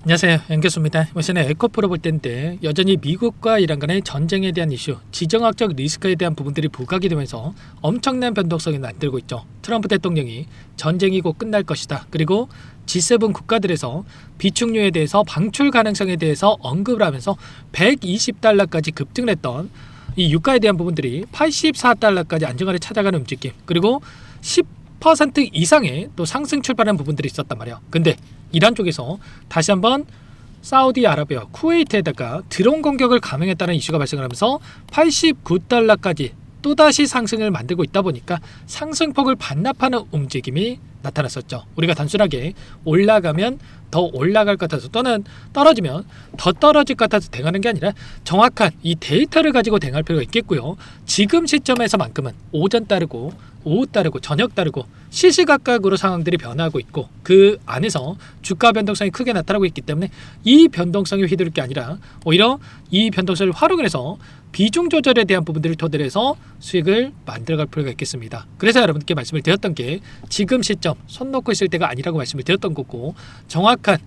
안녕하세요, 연교수입니다. 이번 시간에 에코프로 볼 텐데 여전히 미국과 이란 간의 전쟁에 대한 이슈, 지정학적 리스크에 대한 부분들이 부각이 되면서 엄청난 변동성이 만들고 있죠. 트럼프 대통령이 전쟁이 곧 끝날 것이다. 그리고 G7 국가들에서 비축유에 대해서 방출 가능성에 대해서 언급을 하면서 120달러까지 급등을 했던 이 유가에 대한 부분들이 84달러까지 안정화를 찾아가는 움직임, 그리고 10% 이상의 또 상승 출발하는 부분들이 있었단 말이야. 근데 이란 쪽에서 다시 한번 사우디아라비아, 쿠웨이트에다가 드론 공격을 감행했다는 이슈가 발생을 하면서 89달러까지 또다시 상승을 만들고 있다 보니까 상승폭을 반납하는 움직임이 나타났었죠. 우리가 단순하게 올라가면 더 올라갈 것 같아서 또는 떨어지면 더 떨어질 것 같아서 대응하는 게 아니라 정확한 이 데이터를 가지고 대응할 필요가 있겠고요. 지금 시점에서만큼은 오전 따르고 오후 따르고 저녁 따르고 시시각각으로 상황들이 변화하고 있고 그 안에서 주가 변동성이 크게 나타나고 있기 때문에 이 변동성이 휘두를 게 아니라 오히려 이 변동성을 활용을 해서 비중 조절에 대한 부분들을 토대로 해서 수익을 만들어갈 필요가 있겠습니다. 그래서 여러분께 말씀을 드렸던 게 지금 시점 손 놓고 있을 때가 아니라고 말씀을 드렸던 거고, 정확한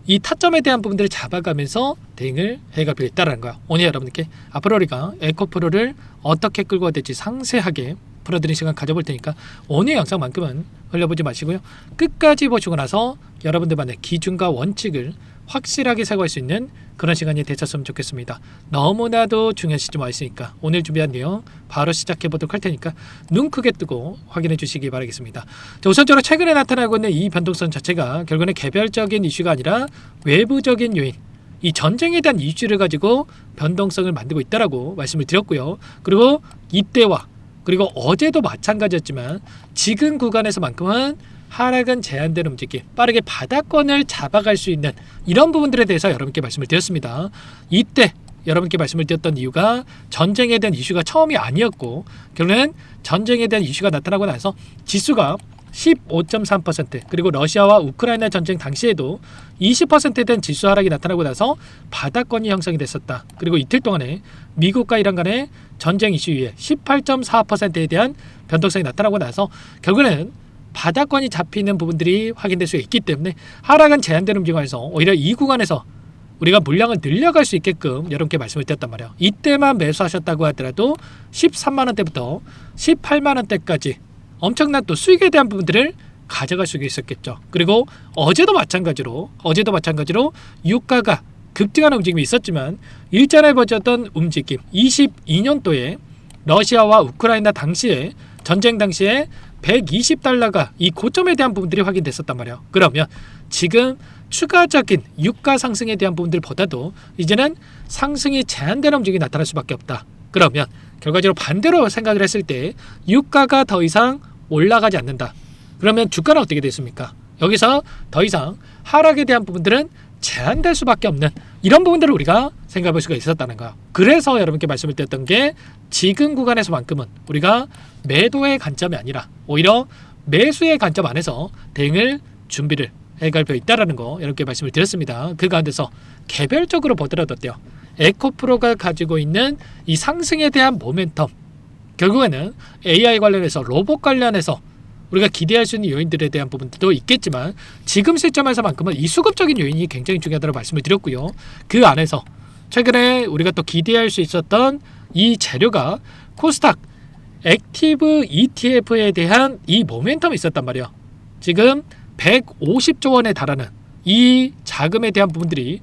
이 타점에 대한 부분들을 잡아가면서 대응을 해갈 필요가 있다는 거예요. 오늘 여러분께 앞으로 우리가 에코프로를 어떻게 끌고 가야 될지 상세하게 풀어드리는 시간 가져볼 테니까 오늘 영상만큼은 흘려보지 마시고요. 끝까지 보시고 나서 여러분들만의 기준과 원칙을 확실하게 세워갈 수 있는 그런 시간이 되셨으면 좋겠습니다. 너무나도 중요한 시점 와 있으니까 오늘 준비한 내용 바로 시작해 보도록 할 테니까 눈 크게 뜨고 확인해 주시기 바라겠습니다. 자, 우선적으로 최근에 나타나고 있는 이 변동성 자체가 결국은 개별적인 이슈가 아니라 외부적인 요인, 이 전쟁에 대한 이슈를 가지고 변동성을 만들고 있다라고 말씀을 드렸고요. 그리고 이때와 그리고 어제도 마찬가지였지만 지금 구간에서만큼은 하락은 제한된 움직임, 빠르게 바닥권을 잡아갈 수 있는 이런 부분들에 대해서 여러분께 말씀을 드렸습니다. 이때 여러분께 말씀을 드렸던 이유가 전쟁에 대한 이슈가 처음이 아니었고, 결국은 전쟁에 대한 이슈가 나타나고 나서 지수가 15.3%, 그리고 러시아와 우크라이나 전쟁 당시에도 20%에 대한 지수 하락이 나타나고 나서 바닥권이 형성이 됐었다. 그리고 이틀 동안에 미국과 이란 간의 전쟁 이슈 위에 18.4%에 대한 변동성이 나타나고 나서 결국에는 바닥권이 잡히는 부분들이 확인될 수 있기 때문에 하락은 제한된 움직임에서 오히려 이 구간에서 우리가 물량을 늘려갈 수 있게끔 여러분께 말씀을 드렸단 말이에요. 이때만 매수하셨다고 하더라도 13만원대부터 18만원대까지 엄청난 또 수익에 대한 부분들을 가져갈 수 있었겠죠. 그리고 어제도 마찬가지로 유가가 급등하는 움직임이 있었지만 일전에 벌어졌던 움직임, 22년도에 러시아와 우크라이나 당시에 전쟁 당시에 120달러가 이 고점에 대한 부분들이 확인됐었단 말이에요. 그러면 지금 추가적인 유가 상승에 대한 부분들보다도 이제는 상승이 제한되는 움직임이 나타날 수밖에 없다. 그러면 결과적으로 반대로 생각을 했을 때 유가가 더 이상 올라가지 않는다. 그러면 주가는 어떻게 됐습니까? 여기서 더 이상 하락에 대한 부분들은 제한될 수밖에 없는 이런 부분들을 우리가 생각해 볼 수가 있었다는 거예요. 그래서 여러분께 말씀을 드렸던 게 지금 구간에서만큼은 우리가 매도의 관점이 아니라 오히려 매수의 관점 안에서 대응을 준비를 해갈 필요가 있다는 거 여러분께 말씀을 드렸습니다. 그 가운데서 개별적으로 보더라도 어때요? 에코프로가 가지고 있는 이 상승에 대한 모멘텀, 결국에는 AI 관련해서 로봇 관련해서 우리가 기대할 수 있는 요인들에 대한 부분도 있겠지만 지금 시점에서만큼은 이 수급적인 요인이 굉장히 중요하다고 말씀을 드렸고요. 그 안에서 최근에 우리가 또 기대할 수 있었던 이 재료가 코스닥 액티브 ETF에 대한 이 모멘텀이 있었단 말이에요. 지금 150조 원에 달하는 이 자금에 대한 부분들이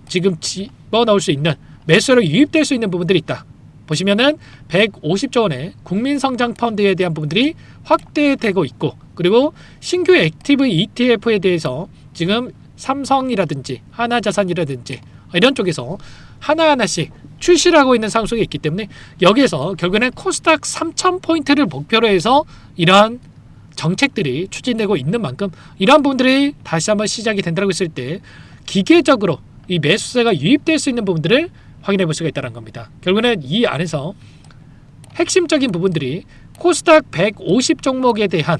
지금 집어넣을 수 있는 매수로 유입될 수 있는 부분들이 있다. 보시면은 150조 원의 국민성장펀드에 대한 부분들이 확대되고 있고, 그리고 신규 액티브 ETF에 대해서 지금 삼성이라든지 하나자산이라든지 이런 쪽에서 하나하나씩 출시를 하고 있는 상황 속에 있기 때문에 여기에서 결국에는 코스닥 3,000포인트를 목표로 해서 이러한 정책들이 추진되고 있는 만큼 이러한 부분들이 다시 한번 시작이 된다고 했을 때 기계적으로 이 매수세가 유입될 수 있는 부분들을 확인해 볼 수가 있다는 겁니다. 결국에는 이 안에서 핵심적인 부분들이 코스닥 150 종목에 대한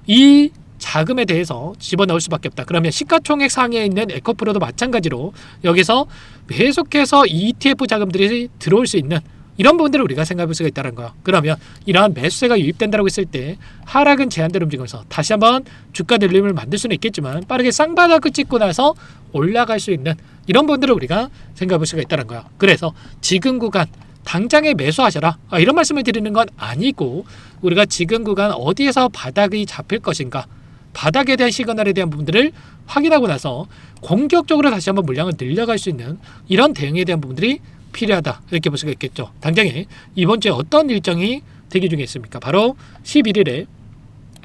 이 자금에 대해서 집어넣을 수밖에 없다. 그러면 시가총액 상위에 있는 에코프로도 마찬가지로 여기서 계속해서 ETF 자금들이 들어올 수 있는 이런 부분들을 우리가 생각해 볼 수가 있다는 거야. 그러면 이러한 매수세가 유입된다고 했을 때 하락은 제한대로 움직이면서 다시 한번 주가 늘림을 만들 수는 있겠지만 빠르게 쌍바닥을 찍고 나서 올라갈 수 있는 이런 부분들을 우리가 생각해 볼 수가 있다는 거야. 그래서 지금 구간 당장에 매수하셔라 이런 말씀을 드리는 건 아니고 우리가 지금 구간 어디에서 바닥이 잡힐 것인가 바닥에 대한 시그널에 대한 부분들을 확인하고 나서 공격적으로 다시 한번 물량을 늘려갈 수 있는 이런 대응에 대한 부분들이 필요하다 이렇게 볼 수가 있겠죠. 당장에 이번 주에 어떤 일정이 대기 중에 있습니까? 바로 11일에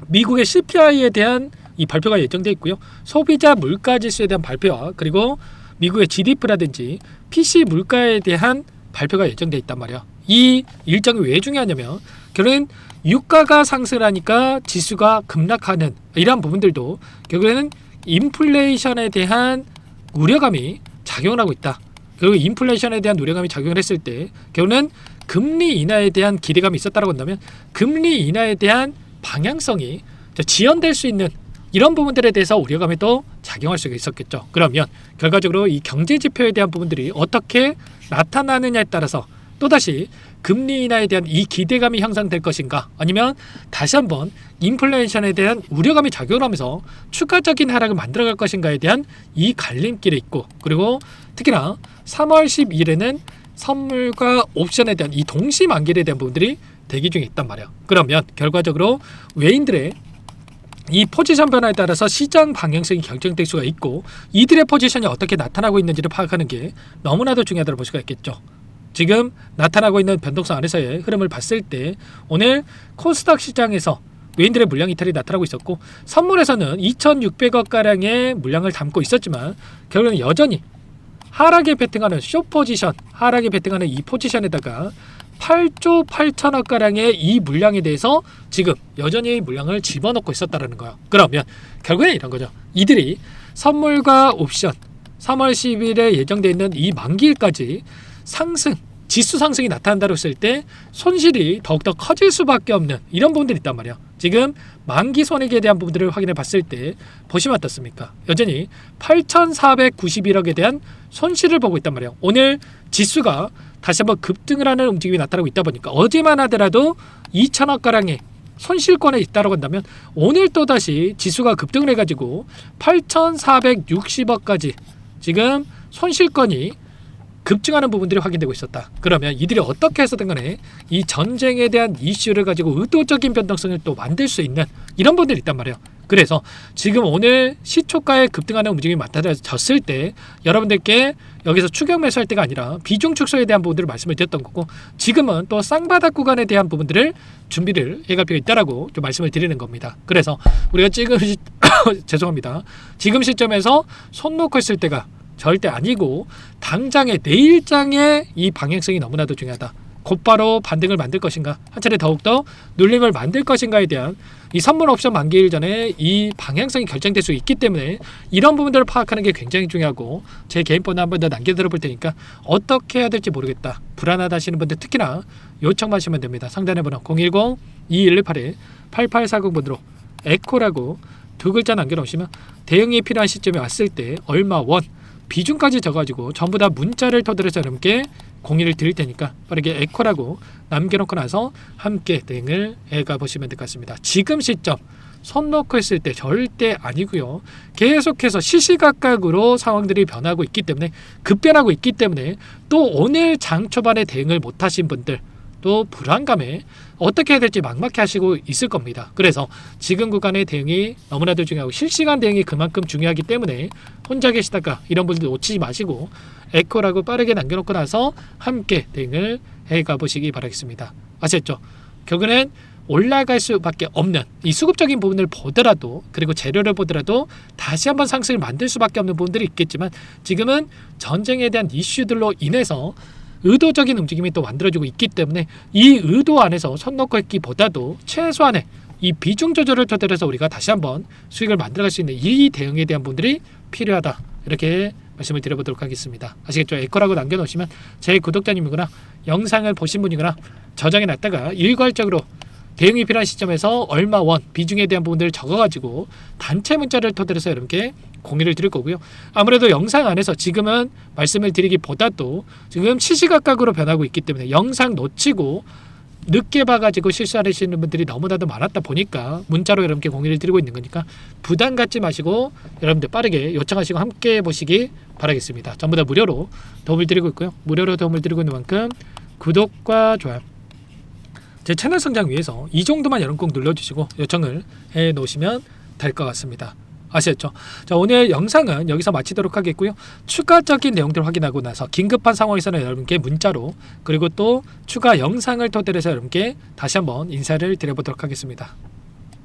미국의 CPI에 대한 이 발표가 예정되어 있고요. 소비자 물가지수에 대한 발표와 그리고 미국의 GDP라든지 PC 물가에 대한 발표가 예정되어 있단 말이야. 이 일정이 왜 중요하냐면 결국엔 유가가 상승하니까 지수가 급락하는 이러한 부분들도 결국에는 인플레이션에 대한 우려감이 작용을 하고 있다. 그리고 인플레이션에 대한 우려감이 작용을 했을 때 결국은 금리 인하에 대한 기대감이 있었다고 한다면 금리 인하에 대한 방향성이 지연될 수 있는 이런 부분들에 대해서 우려감이 또 작용할 수가 있었겠죠. 그러면 결과적으로 이 경제 지표에 대한 부분들이 어떻게 나타나느냐에 따라서 또다시 금리 인하에 대한 이 기대감이 형성될 것인가 아니면 다시 한번 인플레이션에 대한 우려감이 작용하면서 추가적인 하락을 만들어갈 것인가에 대한 이 갈림길에 있고 그리고 특히나 3월 10일에는 선물과 옵션에 대한 이 동시 만기에 대한 부분들이 대기 중에 있단 말이야. 그러면 결과적으로 외인들의 이 포지션 변화에 따라서 시장 방향성이 결정될 수가 있고 이들의 포지션이 어떻게 나타나고 있는지를 파악하는 게 너무나도 중요하다고 볼 수가 있겠죠. 지금 나타나고 있는 변동성 안에서의 흐름을 봤을 때 오늘 코스닥 시장에서 외인들의 물량 이탈이 나타나고 있었고 선물에서는 2,600억가량의 물량을 담고 있었지만 결국은 여전히 하락에 베팅하는 숏 포지션, 하락에 베팅하는 이 포지션에다가 8조 8천억가량의 이 물량에 대해서 지금 여전히 물량을 집어넣고 있었다는 거야. 그러면 결국엔 이런 거죠. 이들이 선물과 옵션 3월 10일에 예정되어 있는 이 만기일까지 상승, 지수 상승이 나타난다고 했을 때 손실이 더욱더 커질 수밖에 없는 이런 부분들이 있단 말이야. 지금 만기 손익에 대한 부분들을 확인해 봤을 때 보시면 어떻습니까? 여전히 8,491억에 대한 손실을 보고 있단 말이에요. 오늘 지수가 다시 한번 급등을 하는 움직임이 나타나고 있다 보니까 어제만 하더라도 2천억가량의 손실권에 있다고 한다면 오늘 또다시 지수가 급등을 해가지고 8,460억까지 지금 손실권이 급증하는 부분들이 확인되고 있었다. 그러면 이들이 어떻게 해서든 간에 이 전쟁에 대한 이슈를 가지고 의도적인 변동성을 또 만들 수 있는 이런 부분들이 있단 말이에요. 그래서 지금 오늘 시초가에 급등하는 움직임이 나타났을 때 여러분들께 여기서 추격 매수할 때가 아니라 비중 축소에 대한 부분들을 말씀을 드렸던 거고 지금은 또 쌍바닥 구간에 대한 부분들을 준비를 해갈 필요가 있다라고 좀 말씀을 드리는 겁니다. 그래서 우리가 지금 죄송합니다. 지금 시점에서 손 놓고 있을 때가 절대 아니고 당장의 내일장의 이 방향성이 너무나도 중요하다. 곧바로 반등을 만들 것인가 한 차례 더욱더 눌림을 만들 것인가에 대한 이 선물 옵션 만기일 전에 이 방향성이 결정될 수 있기 때문에 이런 부분들을 파악하는 게 굉장히 중요하고 제 개인 번호 한번 더 남겨드려 볼 테니까 어떻게 해야 될지 모르겠다 불안하다 하시는 분들 특히나 요청하시면 됩니다. 상단의 번호 010-2118-8840번으로 에코라고 두 글자 남겨놓으시면 대응이 필요한 시점에 왔을 때 얼마 원 비중까지 적어가지고 전부 다 문자를 토대로서 여러분께 공유를 드릴 테니까 빠르게 에코라고 남겨놓고 나서 함께 대응을 해가 보시면 될 것 같습니다. 지금 시점 손 놓고 있을 때 절대 아니고요. 계속해서 시시각각으로 상황들이 변하고 있기 때문에 급변하고 있기 때문에 또 오늘 장 초반에 대응을 못하신 분들 또 불안감에 어떻게 해야 될지 막막해 하시고 있을 겁니다. 그래서 지금 구간의 대응이 너무나도 중요하고 실시간 대응이 그만큼 중요하기 때문에 혼자 계시다가 이런 분들 놓치지 마시고 에코라고 빠르게 남겨놓고 나서 함께 대응을 해가 보시기 바라겠습니다. 아셨죠? 결국에는 올라갈 수밖에 없는 이 수급적인 부분을 보더라도 그리고 재료를 보더라도 다시 한번 상승을 만들 수밖에 없는 부분들이 있겠지만 지금은 전쟁에 대한 이슈들로 인해서 의도적인 움직임이 또 만들어지고 있기 때문에 이 의도 안에서 손 놓고 있기보다도 최소한의 이 비중 조절을 토대로 해서 우리가 다시 한번 수익을 만들어갈 수 있는 이 대응에 대한 분들이 필요하다 이렇게 말씀을 드려보도록 하겠습니다. 아시겠죠? 에코라고 남겨놓으시면 제 구독자님이거나 영상을 보신 분이거나 저장해 놨다가 일괄적으로 대응이 필요한 시점에서 얼마 원 비중에 대한 부분들을 적어가지고 단체 문자를 토대로 해서 여러분께 공유를 드릴 거고요. 아무래도 영상 안에서 지금은 말씀을 드리기보다도 지금 시시각각으로 변하고 있기 때문에 영상 놓치고 늦게 봐가지고 실수하시는 분들이 너무나도 많았다 보니까 문자로 여러분께 공유를 드리고 있는 거니까 부담 갖지 마시고 여러분들 빠르게 요청하시고 함께 보시기 바라겠습니다. 전부 다 무료로 도움을 드리고 있고요. 무료로 도움을 드리고 있는 만큼 구독과 좋아요, 제 채널 성장 위해서 이 정도만 여러분 꼭 눌러주시고 요청을 해 놓으시면 될 것 같습니다. 아시겠죠? 자, 오늘 영상은 여기서 마치도록 하겠고요. 추가적인 내용들 확인하고 나서 긴급한 상황에서는 여러분께 문자로, 그리고 또 추가 영상을 토대로 해서 여러분께 다시 한번 인사를 드려보도록 하겠습니다.